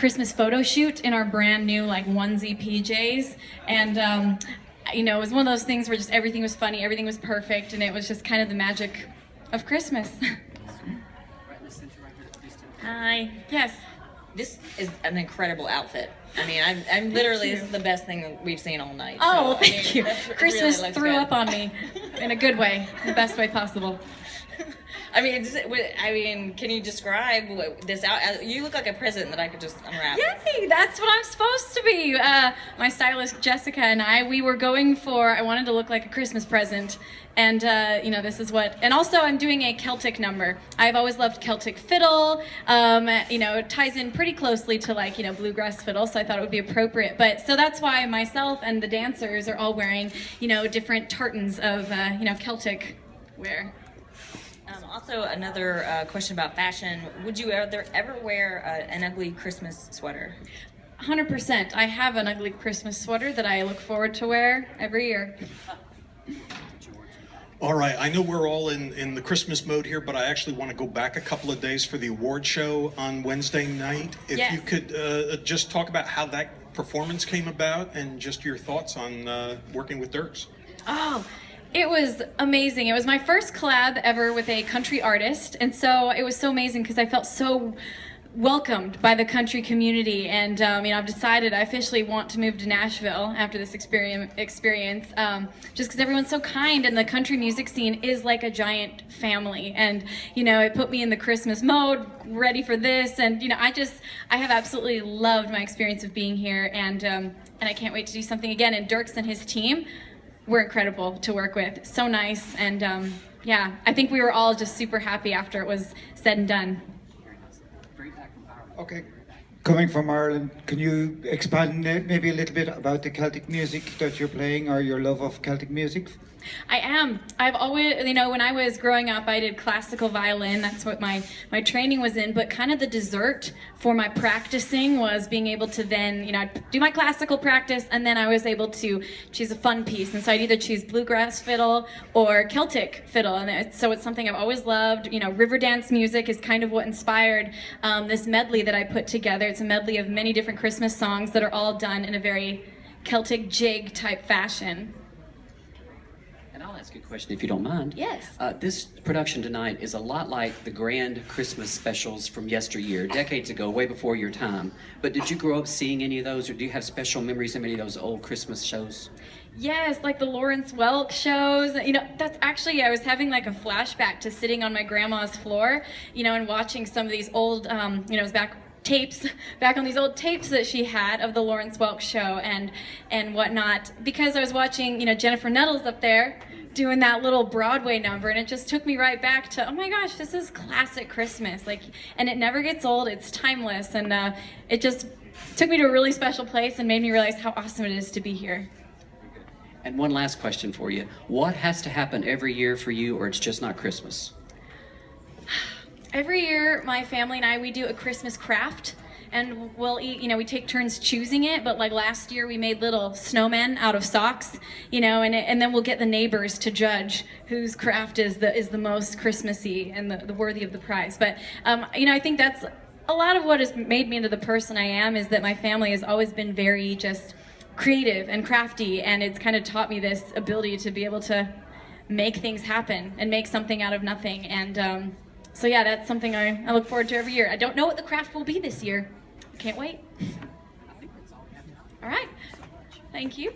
Christmas photo shoot in our brand new like onesie PJs, and you know, it was one of those things where just everything was funny, everything was perfect, and it was just kind of the magic of Christmas. Hi. Yes. This is an incredible outfit. I mean, I'm literally, this is the best thing that we've seen all night. Oh, so, thank you. Christmas really threw good. up on me in a good way, the best way possible. I mean, can you describe this out? You look like a present that I could just unwrap. Yay, that's what I'm supposed to be. My stylist Jessica and I were going for, I wanted to look like a Christmas present. And, you know, this is what, and also I'm doing a Celtic number. I've always loved Celtic fiddle. You know, it ties in pretty closely to like, you know, bluegrass fiddle, so I thought it would be appropriate. But, so that's why myself and the dancers are all wearing, you know, different tartans of, you know, Celtic wear. Also, another question about fashion. Would you ever wear an ugly Christmas sweater? 100%. I have an ugly Christmas sweater that I look forward to wear every year. All right, I know we're all in the Christmas mode here, but I actually want to go back a couple of days for the award show on Wednesday night. If Yes. you could just talk about how that performance came about and just your thoughts on working with Dirks. Oh, it was amazing. It was my first collab ever with a country artist, and so it was so amazing because I felt so welcomed by the country community, and you know, I've decided I officially want to move to Nashville after this experience just because everyone's so kind, and the country music scene is like a giant family, and you know, it put me in the Christmas mode, ready for this, and you know, I have absolutely loved my experience of being here, and I can't wait to do something again. And Dirks and his team were incredible to work with, so nice, and yeah, I think we were all just super happy after it was said and done. Okay. Coming from Ireland, can you expand maybe a little bit about the Celtic music that you're playing, or your love of Celtic music? I am. I've always, you know, when I was growing up, I did classical violin. That's what my training was in. But kind of the dessert for my practicing was being able to then, you know, I'd do my classical practice, and then I was able to choose a fun piece. And so I'd either choose bluegrass fiddle or Celtic fiddle. And so it's something I've always loved. You know, river dance music is kind of what inspired this medley that I put together. It's a medley of many different Christmas songs that are all done in a very Celtic jig type fashion. And I'll ask you a question if you don't mind. Yes. This production tonight is a lot like the grand Christmas specials from yesteryear, decades ago, way before your time. But did you grow up seeing any of those, or do you have special memories of any of those old Christmas shows? Yes, like the Lawrence Welk shows. You know, that's actually, I was having like a flashback to sitting on my grandma's floor, you know, and watching some of these old, you know, it was back on these old tapes that she had of the Lawrence Welk show and whatnot, because I was watching, you know, Jennifer Nettles up there doing that little Broadway number, and it just took me right back to, oh my gosh, this is classic Christmas, like, and it never gets old, it's timeless, and it just took me to a really special place and made me realize how awesome it is to be here. And one last question for you. What has to happen every year for you, or it's just not Christmas? Every year, my family and I, we do a Christmas craft, and we'll eat, you know, we take turns choosing it, but like last year we made little snowmen out of socks, you know, and then we'll get the neighbors to judge whose craft is the most Christmassy and the worthy of the prize. But, you know, I think that's a lot of what has made me into the person I am, is that my family has always been very just creative and crafty, and it's kind of taught me this ability to be able to make things happen and make something out of nothing. And so yeah, that's something I look forward to every year. I don't know what the craft will be this year. Can't wait. All right. Thank you.